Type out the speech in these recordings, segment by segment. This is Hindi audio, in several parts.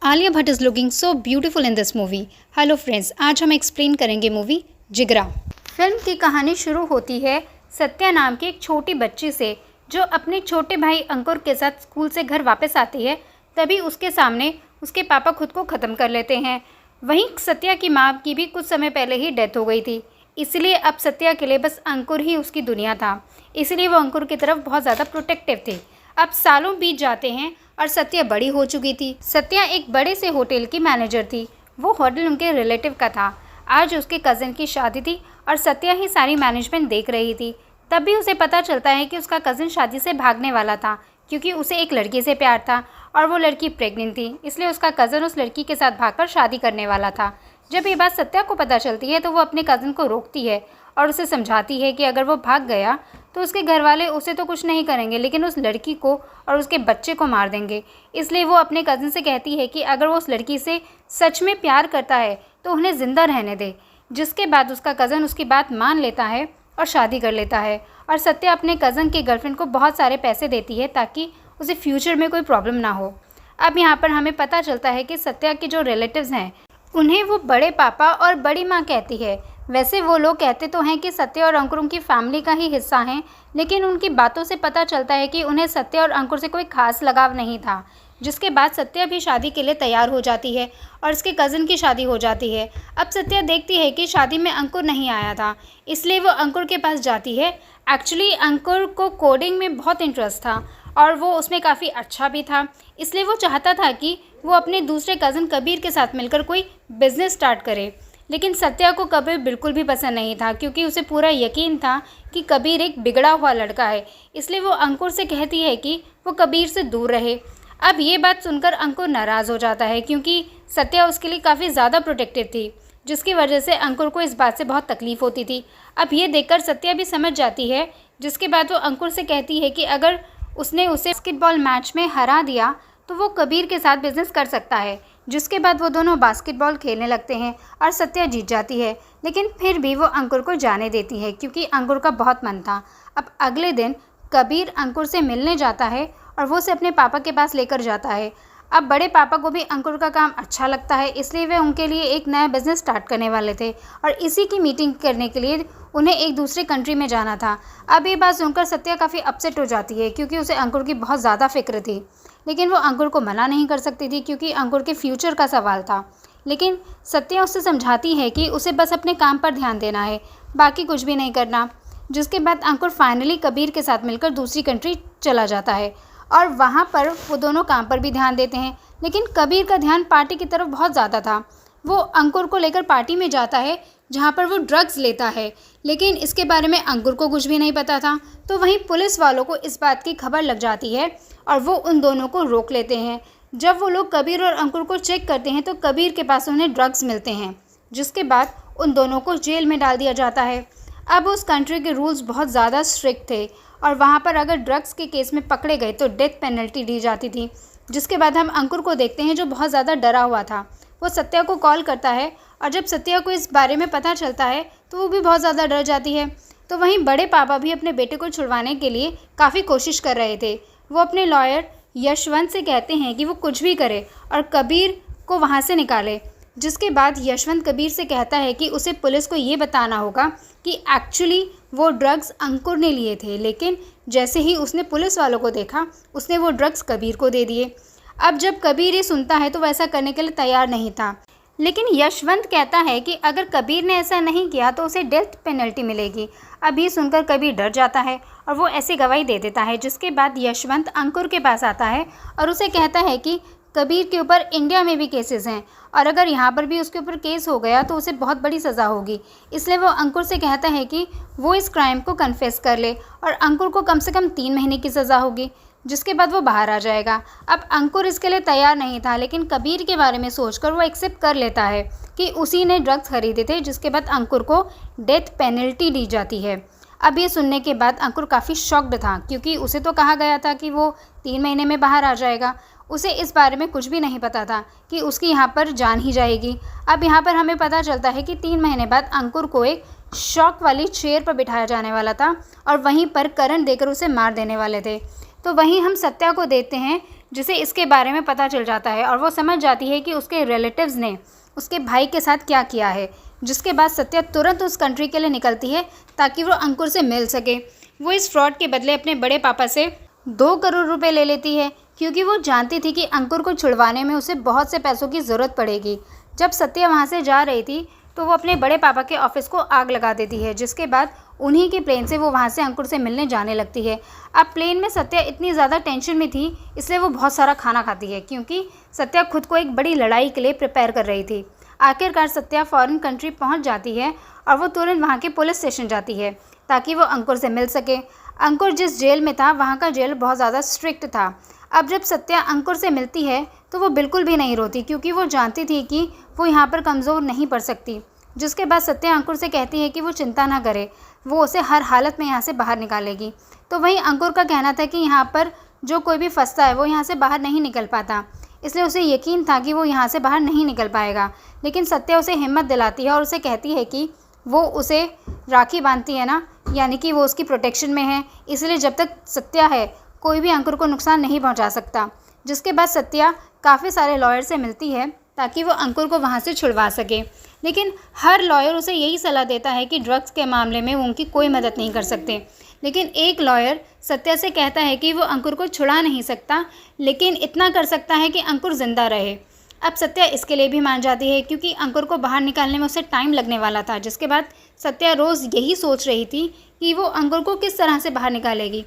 Alia Bhatt is looking so beautiful in this movie. Hello friends, आज हम एक्सप्लेन करेंगे मूवी जिगरा। फिल्म की कहानी शुरू होती है सत्या नाम की एक छोटी बच्ची से, जो अपने छोटे भाई अंकुर के साथ स्कूल से घर वापस आती है। तभी उसके सामने उसके पापा खुद को ख़त्म कर लेते हैं। वहीं सत्या की माँ की भी कुछ समय पहले ही डेथ हो गई थी, इसलिए अब सत्या के लिए बस अंकुर ही उसकी दुनिया था। इसलिए वो अंकुर की तरफ बहुत ज़्यादा प्रोटेक्टिव थी। अब सालों बीत जाते हैं और सत्या बड़ी हो चुकी थी। सत्या एक बड़े से होटल की मैनेजर थी। वो होटल उनके रिलेटिव का था। आज उसके कज़न की शादी थी और सत्या ही सारी मैनेजमेंट देख रही थी। तब भी उसे पता चलता है कि उसका कज़न शादी से भागने वाला था, क्योंकि उसे एक लड़की से प्यार था और वो लड़की प्रेग्नेंट थी। इसलिए उसका कज़न उस लड़की के साथ भागकर शादी करने वाला था। जब ये बात सत्या को पता चलती है तो वो अपने कज़न को रोकती है और उसे समझाती है कि अगर वो भाग गया तो उसके घर वाले उसे तो कुछ नहीं करेंगे, लेकिन उस लड़की को और उसके बच्चे को मार देंगे। इसलिए वो अपने कज़न से कहती है कि अगर वो उस लड़की से सच में प्यार करता है तो उन्हें ज़िंदा रहने दे। जिसके बाद उसका कज़न उसकी बात मान लेता है और शादी कर लेता है। और सत्या अपने कज़न के गर्लफ्रेंड को बहुत सारे पैसे देती है ताकि उसे फ्यूचर में कोई प्रॉब्लम ना हो। अब यहाँ पर हमें पता चलता है कि सत्या के जो रिलेटिव्स हैं उन्हें वो बड़े पापा और बड़ी माँ कहती है। वैसे वो लोग कहते तो हैं कि सत्या और अंकुर उनकी फैमिली का ही हिस्सा हैं, लेकिन उनकी बातों से पता चलता है कि उन्हें सत्या और अंकुर से कोई खास लगाव नहीं था। जिसके बाद सत्या भी शादी के लिए तैयार हो जाती है और उसके कज़न की शादी हो जाती है। अब सत्या देखती है कि शादी में अंकुर नहीं आया था, इसलिए वो अंकुर के पास जाती है। एक्चुअली अंकुर को कोडिंग में बहुत इंटरेस्ट था और वो उसमें काफ़ी अच्छा भी था, इसलिए वो चाहता था कि वो अपने दूसरे कज़न कबीर के साथ मिलकर कोई बिज़नेस स्टार्ट करे। लेकिन सत्या को कबीर बिल्कुल भी पसंद नहीं था, क्योंकि उसे पूरा यकीन था कि कबीर एक बिगड़ा हुआ लड़का है। इसलिए वो अंकुर से कहती है कि वो कबीर से दूर रहे। अब ये बात सुनकर अंकुर नाराज़ हो जाता है, क्योंकि सत्या उसके लिए काफ़ी ज़्यादा प्रोटेक्टिव थी, जिसकी वजह से अंकुर को इस बात से बहुत तकलीफ़ होती थी। अब ये देखकर सत्या भी समझ जाती है। जिसके बाद वो अंकुर से कहती है कि अगर उसने उसे बास्केटबॉल मैच में हरा दिया तो वो कबीर के साथ बिजनेस कर सकता है। जिसके बाद वो दोनों बास्केटबॉल खेलने लगते हैं और सत्या जीत जाती है, लेकिन फिर भी वो अंकुर को जाने देती है, क्योंकि अंकुर का बहुत मन था। अब अगले दिन कबीर अंकुर से मिलने जाता है और वो उसे अपने पापा के पास लेकर जाता है। अब बड़े पापा को भी अंकुर का काम अच्छा लगता है, इसलिए वे उनके लिए एक नया बिज़नेस स्टार्ट करने वाले थे और इसी की मीटिंग करने के लिए उन्हें एक दूसरे कंट्री में जाना था। अब ये बात सुनकर सत्या काफ़ी अपसेट हो जाती है, क्योंकि उसे अंकुर की बहुत ज़्यादा फिक्र थी। लेकिन वो अंकुर को मना नहीं कर सकती थी, क्योंकि अंकुर के फ्यूचर का सवाल था। लेकिन सत्या उससे समझाती है कि उसे बस अपने काम पर ध्यान देना है, बाकी कुछ भी नहीं करना। जिसके बाद अंकुर फाइनली कबीर के साथ मिलकर दूसरी कंट्री चला जाता है और वहाँ पर वो दोनों काम पर भी ध्यान देते हैं। लेकिन कबीर का ध्यान पार्टी की तरफ बहुत ज़्यादा था। वो अंकुर को लेकर पार्टी में जाता है जहाँ पर वो ड्रग्स लेता है, लेकिन इसके बारे में अंकुर को कुछ भी नहीं पता था। तो वहीं पुलिस वालों को इस बात की खबर लग जाती है और वो उन दोनों को रोक लेते हैं। जब वो लोग कबीर और अंकुर को चेक करते हैं तो कबीर के पास उन्हें ड्रग्स मिलते हैं। जिसके बाद उन दोनों को जेल में डाल दिया जाता है। अब उस कंट्री के रूल्स बहुत ज़्यादा स्ट्रिक्ट थे और वहाँ पर अगर ड्रग्स के केस में पकड़े गए तो डेथ पेनल्टी दी जाती थी। जिसके बाद हम अंकुर को देखते हैं, जो बहुत ज़्यादा डरा हुआ था। वो सत्या को कॉल करता है और जब सत्या को इस बारे में पता चलता है तो वो भी बहुत ज़्यादा डर जाती है। तो वहीं बड़े पापा भी अपने बेटे को छुड़वाने के लिए काफ़ी कोशिश कर रहे थे। वो अपने लॉयर यशवंत से कहते हैं कि वो कुछ भी करे और कबीर को वहाँ से निकाले। जिसके बाद यशवंत कबीर से कहता है कि उसे पुलिस को ये बताना होगा कि एक्चुअली वो ड्रग्स अंकुर ने लिए थे, लेकिन जैसे ही उसने पुलिस वालों को देखा उसने वो ड्रग्स कबीर को दे दिए। अब जब कबीर ये सुनता है तो वह ऐसा करने के लिए तैयार नहीं था, लेकिन यशवंत कहता है कि अगर कबीर ने ऐसा नहीं किया तो उसे डेथ पेनल्टी मिलेगी। अब ये सुनकर कबीर डर जाता है और वो ऐसी गवाही दे देता है। जिसके बाद यशवंत अंकुर के पास आता है और उसे कहता है कि कबीर के ऊपर इंडिया में भी केसेस हैं और अगर यहाँ पर भी उसके ऊपर केस हो गया तो उसे बहुत बड़ी सज़ा होगी। इसलिए वो अंकुर से कहता है कि वो इस क्राइम को कन्फेस कर ले और अंकुर को कम से कम 3 महीने की सज़ा होगी। जिसके बाद वो बाहर आ जाएगा। अब अंकुर इसके लिए तैयार नहीं था, लेकिन कबीर के बारे में सोचकर वो एक्सेप्ट कर लेता है कि उसी ने ड्रग्स खरीदे थे। जिसके बाद अंकुर को डेथ पेनल्टी दी जाती है। अब ये सुनने के बाद अंकुर काफ़ी शॉक्ड था, क्योंकि उसे तो कहा गया था कि वो 3 महीने में बाहर आ जाएगा। उसे इस बारे में कुछ भी नहीं पता था कि उसकी यहाँ पर जान ही जाएगी। अब यहाँ पर हमें पता चलता है कि 3 महीने बाद अंकुर को एक शॉक वाली चेयर पर बिठाया जाने वाला था और वहीं पर करंट देकर उसे मार देने वाले थे। तो वहीं हम सत्या को देखते हैं जिसे इसके बारे में पता चल जाता है और वो समझ जाती है कि उसके रिलेटिव्स ने उसके भाई के साथ क्या किया है। जिसके बाद सत्या तुरंत उस कंट्री के लिए निकलती है ताकि वो अंकुर से मिल सके। वो इस फ्रॉड के बदले अपने बड़े पापा से 2 करोड़ रुपए ले लेती है, क्योंकि वो जानती थी कि अंकुर को छुड़वाने में उसे बहुत से पैसों की ज़रूरत पड़ेगी। जब सत्या वहाँ से जा रही थी तो वो अपने बड़े पापा के ऑफिस को आग लगा देती है, जिसके बाद उन्हीं के प्लेन से वो वहाँ से अंकुर से मिलने जाने लगती है। अब प्लेन में सत्या इतनी ज़्यादा टेंशन में थी, इसलिए वो बहुत सारा खाना खाती है, क्योंकि सत्या खुद को एक बड़ी लड़ाई के लिए प्रिपेयर कर रही थी। आखिरकार सत्या फॉरेन कंट्री पहुँच जाती है और वो तुरंत वहाँ के पुलिस स्टेशन जाती है ताकि वो अंकुर से मिल सके। अंकुर जिस जेल में था वहाँ का जेल बहुत ज़्यादा स्ट्रिक्ट था। अब जब सत्या अंकुर से मिलती है तो वो बिल्कुल भी नहीं रोती, क्योंकि वो जानती थी कि वो यहाँ पर कमज़ोर नहीं पड़ सकती। जिसके बाद सत्या अंकुर से कहती है कि वो चिंता ना करे, वो उसे हर हालत में यहाँ से बाहर निकालेगी। तो वहीं अंकुर का कहना था कि यहाँ पर जो कोई भी फंसता है वो यहाँ से बाहर नहीं निकल पाता, इसलिए उसे यकीन था कि वो यहाँ से बाहर नहीं निकल पाएगा। लेकिन सत्या उसे हिम्मत दिलाती है और उसे कहती है कि वो उसे राखी बांधती है ना, यानी कि वो उसकी प्रोटेक्शन में है, इसलिए जब तक सत्या है कोई भी अंकुर को नुकसान नहीं पहुंचा सकता। जिसके बाद सत्या काफ़ी सारे लॉयर से मिलती है ताकि वो अंकुर को वहाँ से छुड़वा सके। लेकिन हर लॉयर उसे यही सलाह देता है कि ड्रग्स के मामले में वो उनकी कोई मदद नहीं कर सकते। लेकिन एक लॉयर सत्या से कहता है कि वो अंकुर को छुड़ा नहीं सकता, लेकिन इतना कर सकता है कि अंकुर ज़िंदा रहे। अब सत्या इसके लिए भी मान जाती है, क्योंकि अंकुर को बाहर निकालने में उसे टाइम लगने वाला था। जिसके बाद सत्या रोज़ यही सोच रही थी कि वो अंकुर को किस तरह से बाहर निकालेगी।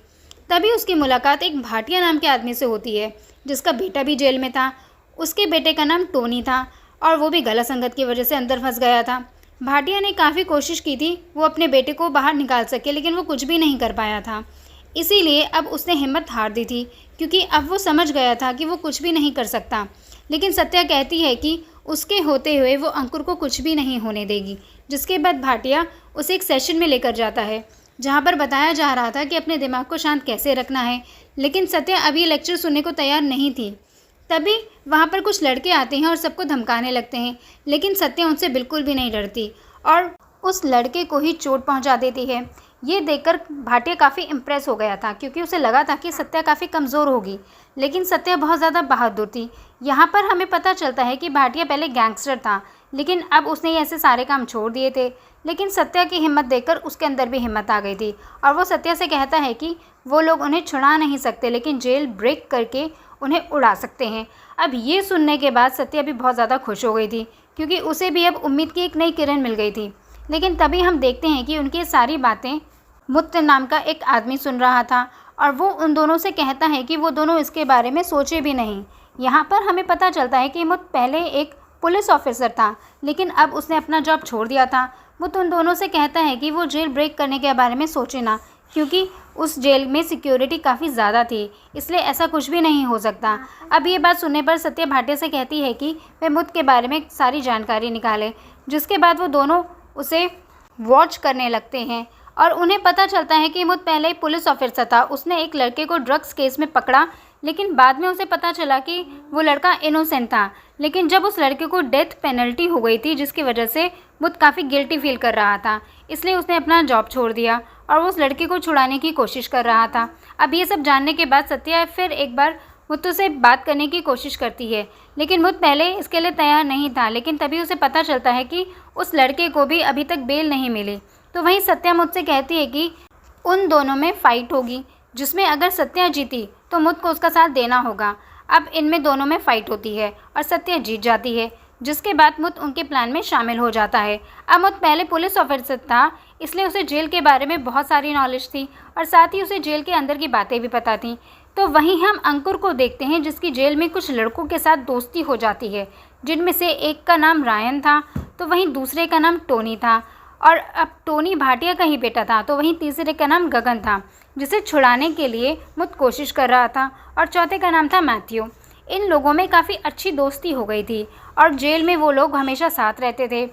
तभी उसकी मुलाकात एक भाटिया नाम के आदमी से होती है, जिसका बेटा भी जेल में था। उसके बेटे का नाम टोनी था और वो भी गलत संगत की वजह से अंदर फंस गया था। भाटिया ने काफ़ी कोशिश की थी वो अपने बेटे को बाहर निकाल सके, लेकिन वो कुछ भी नहीं कर पाया था। इसीलिए अब उसने हिम्मत हार दी थी, क्योंकि अब वो समझ गया था कि वो कुछ भी नहीं कर सकता। लेकिन सत्या कहती है कि उसके होते हुए वो अंकुर को कुछ भी नहीं होने देगी। जिसके बाद भाटिया उसे एक सेशन में लेकर जाता है, जहाँ पर बताया जा रहा था कि अपने दिमाग को शांत कैसे रखना है। लेकिन सत्या अभी लेक्चर सुनने को तैयार नहीं थी। तभी वहाँ पर कुछ लड़के आते हैं और सबको धमकाने लगते हैं, लेकिन सत्या उनसे बिल्कुल भी नहीं डरती और उस लड़के को ही चोट पहुँचा देती है। ये देखकर भाटिया काफ़ी इम्प्रेस हो गया था, क्योंकि उसे लगा था कि सत्या काफ़ी कमज़ोर होगी, लेकिन सत्या बहुत ज़्यादा बहादुर थी। यहाँ पर हमें पता चलता है कि भाटिया पहले गैंगस्टर था, लेकिन अब उसने ऐसे सारे काम छोड़ दिए थे। लेकिन सत्या की हिम्मत देखकर उसके अंदर भी हिम्मत आ गई थी और वो सत्या से कहता है कि वो लोग उन्हें छुड़ा नहीं सकते, लेकिन जेल ब्रेक करके उन्हें उड़ा सकते हैं। अब ये सुनने के बाद सत्या भी बहुत ज़्यादा खुश हो गई थी, क्योंकि उसे भी अब उम्मीद की एक नई किरण मिल गई थी। लेकिन तभी हम देखते हैं कि उनकी सारी बातें मुत्त नाम का एक आदमी सुन रहा था और वो उन दोनों से कहता है कि वो दोनों इसके बारे में सोचे भी नहीं। यहाँ पर हमें पता चलता है कि मुत्त पहले एक पुलिस ऑफिसर था, लेकिन अब उसने अपना जॉब छोड़ दिया था। मुत्त उन दोनों से कहता है कि वो जेल ब्रेक करने के बारे में सोचे ना, क्योंकि उस जेल में सिक्योरिटी काफ़ी ज़्यादा थी, इसलिए ऐसा कुछ भी नहीं हो सकता। अब ये बात सुनने पर सत्या भाटिया से कहती है कि वे मुत्त के बारे में सारी जानकारी निकाले। जिसके बाद वो दोनों उसे वॉच करने लगते हैं और उन्हें पता चलता है कि मुत्त पहले पुलिस ऑफिसर था। उसने एक लड़के को ड्रग्स केस में पकड़ा, लेकिन बाद में उसे पता चला कि वो लड़का इनोसेंट था। लेकिन जब उस लड़के को डेथ पेनल्टी हो गई थी, जिसकी वजह से मुत्त काफ़ी गिल्टी फील कर रहा था, इसलिए उसने अपना जॉब छोड़ दिया और वो उस लड़के को छुड़ाने की कोशिश कर रहा था। अब ये सब जानने के बाद सत्या फिर एक बार मुत्तू से बात करने की कोशिश करती है, लेकिन मुत्त पहले इसके लिए तैयार नहीं था। लेकिन तभी उसे पता चलता है कि उस लड़के को भी अभी तक बेल नहीं मिली। तो वहीं सत्या मुत्त से कहती है कि उन दोनों में फ़ाइट होगी, जिसमें अगर सत्या जीती तो मुत्त को उसका साथ देना होगा। अब इनमें दोनों में फ़ाइट होती है और सत्या जीत जाती है, जिसके बाद मुत्त उनके प्लान में शामिल हो जाता है। अब मुत्त पहले पुलिस ऑफिसर था, इसलिए उसे जेल के बारे में बहुत सारी नॉलेज थी और साथ ही उसे जेल के अंदर की बातें भी पता थीं। तो वहीं हम अंकुर को देखते हैं, जिसकी जेल में कुछ लड़कों के साथ दोस्ती हो जाती है, जिनमें से एक का नाम रायन था, तो वहीं दूसरे का नाम टोनी था और अब टोनी भाटिया का ही बेटा था। तो वहीं तीसरे का नाम गगन था, जिसे छुड़ाने के लिए मुत्त कोशिश कर रहा था, और चौथे का नाम था मैथ्यू। इन लोगों में काफ़ी अच्छी दोस्ती हो गई थी और जेल में वो लोग हमेशा साथ रहते थे।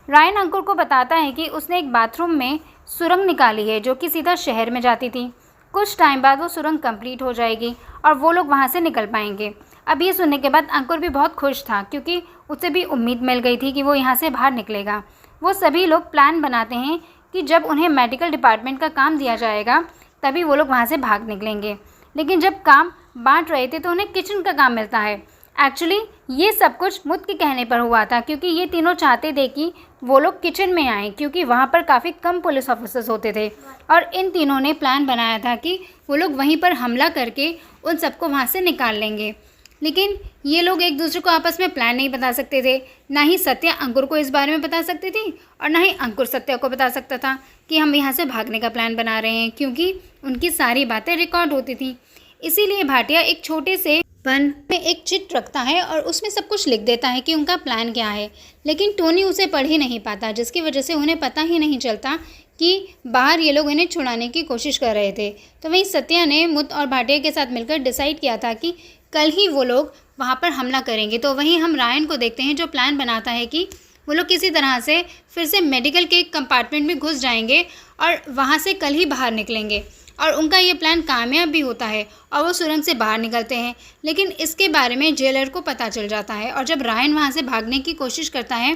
रायन अंकुर को बताता है कि उसने एक बाथरूम में सुरंग निकाली है जो कि सीधा शहर में जाती थी। कुछ टाइम बाद वो सुरंग कंप्लीट हो जाएगी और वो लोग वहाँ से निकल पाएंगे। अब ये सुनने के बाद अंकुर भी बहुत खुश था, क्योंकि उसे भी उम्मीद मिल गई थी कि वो यहाँ से बाहर निकलेगा। वो सभी लोग प्लान बनाते हैं कि जब उन्हें मेडिकल डिपार्टमेंट का काम दिया जाएगा तभी वो लोग वहाँ से भाग निकलेंगे। लेकिन जब काम बांट रहे थे तो उन्हें किचन का काम मिलता है। एक्चुअली ये सब कुछ मुत के कहने पर हुआ था, क्योंकि ये तीनों चाहते थे कि वो लोग किचन में आएँ, क्योंकि वहाँ पर काफ़ी कम पुलिस ऑफिसर्स होते थे और इन तीनों ने प्लान बनाया था कि वो लोग वहीं पर हमला करके उन सबको वहाँ से निकाल लेंगे। लेकिन ये लोग एक दूसरे को आपस में प्लान नहीं बता सकते थे। ना ही सत्या अंकुर को इस बारे में बता सकती थी और ना ही अंकुर सत्या को बता सकता था कि हम यहाँ से भागने का प्लान बना रहे हैं, क्योंकि उनकी सारी बातें रिकॉर्ड होती थी। इसीलिए भाटिया एक छोटे से पेन में एक चिट रखता है और उसमें सब कुछ लिख देता है कि उनका प्लान क्या है। लेकिन टोनी उसे पढ़ ही नहीं पाता, जिसकी वजह से उन्हें पता ही नहीं चलता कि बाहर ये लोग इन्हें छुड़ाने की कोशिश कर रहे थे। तो वहीं सत्या ने मुत और भाटिया के साथ मिलकर डिसाइड किया था कि कल ही वो लोग वहाँ पर हमला करेंगे। तो वहीं हम रायन को देखते हैं जो प्लान बनाता है कि वो लोग किसी तरह से फिर से मेडिकल के कंपार्टमेंट में घुस जाएंगे और वहाँ से कल ही बाहर निकलेंगे। और उनका ये प्लान कामयाब भी होता है और वो सुरंग से बाहर निकलते हैं। लेकिन इसके बारे में जेलर को पता चल जाता है और जब रायन वहाँ से भागने की कोशिश करता है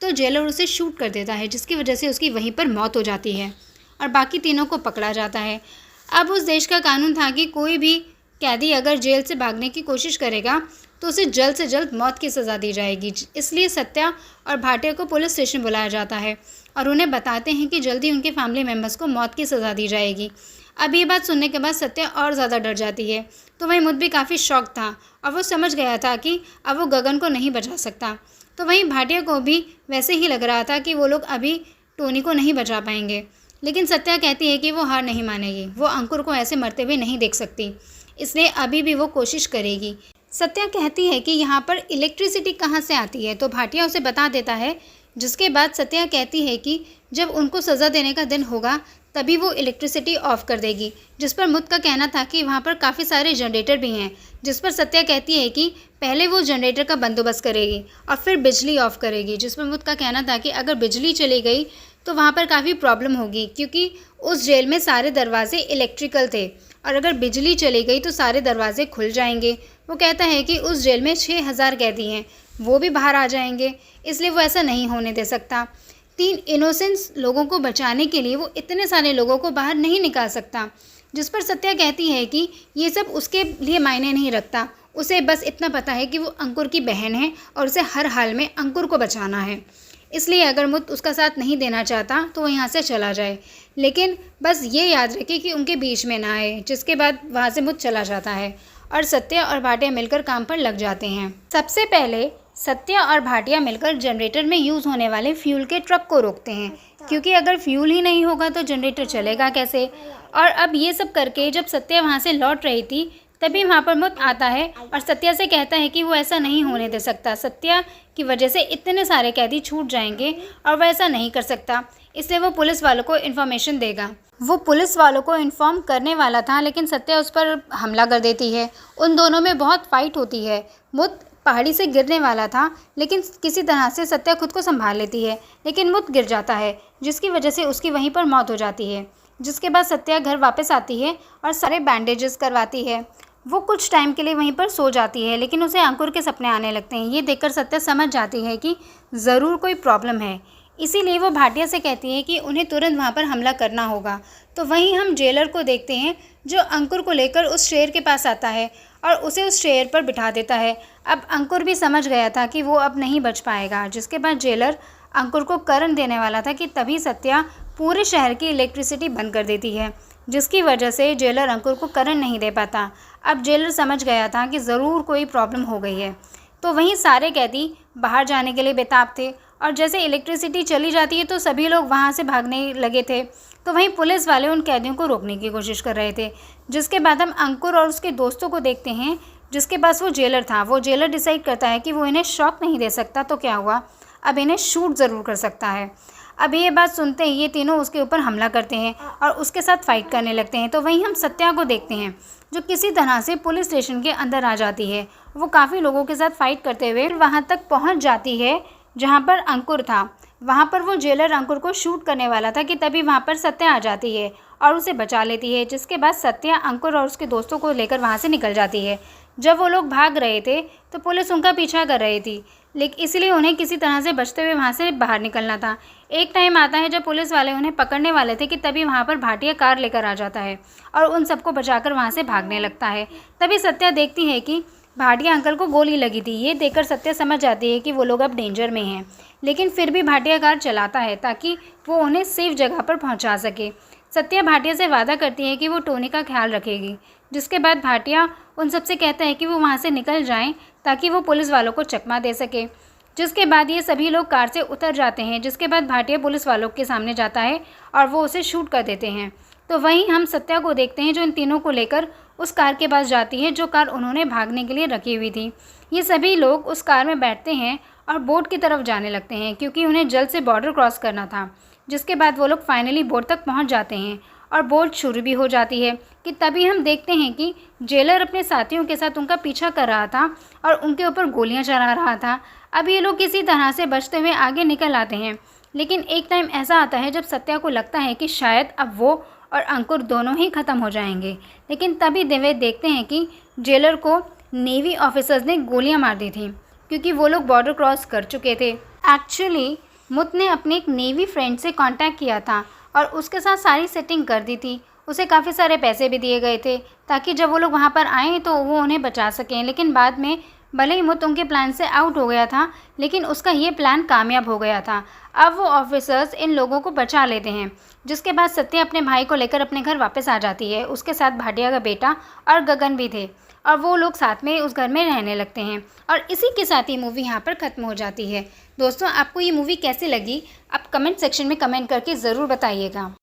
तो जेलर उसे शूट कर देता है, जिसकी वजह से उसकी वहीं पर मौत हो जाती है और बाकी तीनों को पकड़ा जाता है। अब उस देश का कानून था कि कोई भी कैदी अगर जेल से भागने की कोशिश करेगा तो उसे जल्द से जल्द मौत की सज़ा दी जाएगी। इसलिए सत्या और भाटिया को पुलिस स्टेशन बुलाया जाता है और उन्हें बताते हैं कि जल्दी उनके फैमिली मेम्बर्स को मौत की सज़ा दी जाएगी। अब ये बात सुनने के बाद सत्या और ज़्यादा डर जाती है। तो वहीं मुत भी काफ़ी शॉक था और वो समझ गया था कि अब वो गगन को नहीं बचा सकता। तो वहीं भाटिया को भी वैसे ही लग रहा था कि वो लोग अभी टोनी को नहीं बचा पाएंगे। लेकिन सत्या कहती है कि वो हार नहीं मानेगी, वो अंकुर को ऐसे मरते हुए नहीं देख सकती, इसलिए अभी भी वो कोशिश करेगी। सत्या कहती है कि यहाँ पर इलेक्ट्रिसिटी कहाँ से आती है, तो भाटिया उसे बता देता है। जिसके बाद सत्या कहती है कि जब उनको सज़ा देने का दिन होगा तभी वो इलेक्ट्रिसिटी ऑफ़ कर देगी। जिस पर मुत का कहना था कि वहाँ पर काफ़ी सारे जनरेटर भी हैं, जिस पर सत्या कहती है कि पहले वो जनरेटर का बंदोबस्त करेगी और फिर बिजली ऑफ़ करेगी। जिस पर मुत का कहना था कि अगर बिजली चली गई तो वहाँ पर काफ़ी प्रॉब्लम होगी, क्योंकि उस जेल में सारे दरवाजे इलेक्ट्रिकल थे और अगर बिजली चली गई तो सारे दरवाजे खुल जाएंगे। वो कहता है कि उस जेल में 6000 कैदी हैं, वो भी बाहर आ जाएंगे, इसलिए वो ऐसा नहीं होने दे सकता। 3 इनोसेंस लोगों को बचाने के लिए वो इतने सारे लोगों को बाहर नहीं निकाल सकता। जिस पर सत्या कहती है कि ये सब उसके लिए मायने नहीं रखता, उसे बस इतना पता है कि वो अंकुर की बहन है और उसे हर हाल में अंकुर को बचाना है। इसलिए अगर मुत उसका साथ नहीं देना चाहता तो वो यहाँ से चला जाए, लेकिन बस ये याद रखे कि उनके बीच में ना आए। जिसके बाद वहाँ से मुत चला जाता है और सत्या और भाटिया मिलकर काम पर लग जाते हैं। सबसे पहले सत्या और भाटिया मिलकर जनरेटर में यूज़ होने वाले फ्यूल के ट्रक को रोकते हैं, क्योंकि अगर फ्यूल ही नहीं होगा तो जनरेटर चलेगा कैसे। और अब ये सब करके जब सत्या वहाँ से लौट रही थी तभी वहाँ पर मुत आता है और सत्या से कहता है कि वो ऐसा नहीं होने दे सकता। सत्या की वजह से इतने सारे कैदी छूट जाएंगे और वह ऐसा नहीं कर सकता, इसलिए वो पुलिस वालों को इन्फॉर्मेशन देगा। वो पुलिस वालों को इन्फॉर्म करने वाला था, लेकिन सत्या उस पर हमला कर देती है। उन दोनों में बहुत फाइट होती है। मुत पहाड़ी से गिरने वाला था, लेकिन किसी तरह से सत्या खुद को संभाल लेती है, लेकिन मुत गिर जाता है, जिसकी वजह से उसकी वहीं पर मौत हो जाती है। जिसके बाद सत्या घर वापस आती है और सारे बैंडेजेस करवाती है। वो कुछ टाइम के लिए वहीं पर सो जाती है, लेकिन उसे अंकुर के सपने आने लगते हैं। ये देखकर सत्या समझ जाती है कि ज़रूर कोई प्रॉब्लम है, इसीलिए वो भाटिया से कहती है कि उन्हें तुरंत वहाँ पर हमला करना होगा। तो वहीं हम जेलर को देखते हैं जो अंकुर को लेकर उस शेर के पास आता है और उसे उस शेर पर बिठा देता है। अब अंकुर भी समझ गया था कि वो अब नहीं बच पाएगा। जिसके बाद जेलर अंकुर को करंट देने वाला था कि तभी सत्या पूरे शहर की इलेक्ट्रिसिटी बंद कर देती है, जिसकी वजह से जेलर अंकुर को करंट नहीं दे पाता। अब जेलर समझ गया था कि ज़रूर कोई प्रॉब्लम हो गई है। तो वहीं सारे कैदी बाहर जाने के लिए बेताब थे और जैसे इलेक्ट्रिसिटी चली जाती है तो सभी लोग वहाँ से भागने लगे थे। तो वहीं पुलिस वाले उन कैदियों को रोकने की कोशिश कर रहे थे। जिसके बाद हम अंकुर और उसके दोस्तों को देखते हैं, जिसके पास वो जेलर था। वो जेलर डिसाइड करता है कि वो इन्हें शॉक नहीं दे सकता तो क्या हुआ, अब इन्हें शूट ज़रूर कर सकता है। अब ये बात सुनते ही ये तीनों उसके ऊपर हमला करते हैं और उसके साथ फाइट करने लगते हैं। तो वहीं हम सत्या को देखते हैं जो किसी तरह से पुलिस स्टेशन के अंदर आ जाती है। वो काफ़ी लोगों के साथ फाइट करते हुए वहाँ तक पहुँच जाती है जहाँ पर अंकुर था। वहाँ पर वो जेलर अंकुर को शूट करने वाला था कि तभी वहाँ पर सत्या आ जाती है और उसे बचा लेती है। जिसके बाद सत्या अंकुर और उसके दोस्तों को लेकर वहाँ से निकल जाती है। जब वो लोग भाग रहे थे तो पुलिस उनका पीछा कर रही थी, लेकिन इसलिए उन्हें किसी तरह से बचते हुए वहाँ से बाहर निकलना था। एक टाइम आता है जब पुलिस वाले उन्हें पकड़ने वाले थे कि तभी वहाँ पर भाटिया कार लेकर आ जाता है और उन सबको बचाकर वहाँ से भागने लगता है। तभी सत्या देखती है कि भाटिया अंकल को गोली लगी थी। ये देखकर सत्या समझ जाती है कि वो लोग अब डेंजर में हैं, लेकिन फिर भी भाटिया कार चलाता है ताकि वो उन्हें सेफ जगह पर पहुँचा सके। सत्या भाटिया से वादा करती है कि वो टोनी का ख्याल रखेगी, जिसके बाद भाटिया उन सबसे कहता है कि वो वहाँ से निकल जाएं ताकि वो पुलिस वालों को चकमा दे सके। जिसके बाद ये सभी लोग कार से उतर जाते हैं, जिसके बाद भाटिया पुलिस वालों के सामने जाता है और वो उसे शूट कर देते हैं। तो वहीं हम सत्या को देखते हैं जो इन तीनों को लेकर उस कार के पास जाती है जो कार उन्होंने भागने के लिए रखी हुई थी। ये सभी लोग उस कार में बैठते हैं और बोट की तरफ जाने लगते हैं क्योंकि उन्हें जल्द से बॉर्डर क्रॉस करना था। जिसके बाद वो लोग फाइनली बोट तक पहुंच जाते हैं और बोट शुरू भी हो जाती है कि तभी हम देखते हैं कि जेलर अपने साथियों के साथ उनका पीछा कर रहा था और उनके ऊपर गोलियां चला रहा था। अब ये लोग किसी तरह से बचते हुए आगे निकल आते हैं, लेकिन एक टाइम ऐसा आता है जब सत्या को लगता है कि शायद अब वो और अंकुर दोनों ही ख़त्म हो जाएंगे, लेकिन तभी वे देखते हैं कि जेलर को नेवी ऑफिसर्स ने गोलियां मार दी थी क्योंकि वो लोग बॉर्डर क्रॉस कर चुके थे। एक्चुअली मुत ने अपने एक नेवी फ्रेंड से कांटेक्ट किया था और उसके साथ सारी सेटिंग कर दी थी। उसे काफ़ी सारे पैसे भी दिए गए थे ताकि जब वो लोग वहाँ पर आएँ तो वो उन्हें बचा सकें। लेकिन बाद में भले ही मुत उनके प्लान से आउट हो गया था, लेकिन उसका ये प्लान कामयाब हो गया था। अब वो ऑफिसर्स इन लोगों को बचा लेते हैं, जिसके बाद सत्या अपने भाई को लेकर अपने घर वापस आ जाती है। उसके साथ भाटिया का बेटा और गगन भी थे और वो लोग साथ में उस घर में रहने लगते हैं और इसी के साथ ही मूवी यहाँ पर ख़त्म हो जाती है। दोस्तों, आपको ये मूवी कैसी लगी आप कमेंट सेक्शन में कमेंट करके ज़रूर बताइएगा।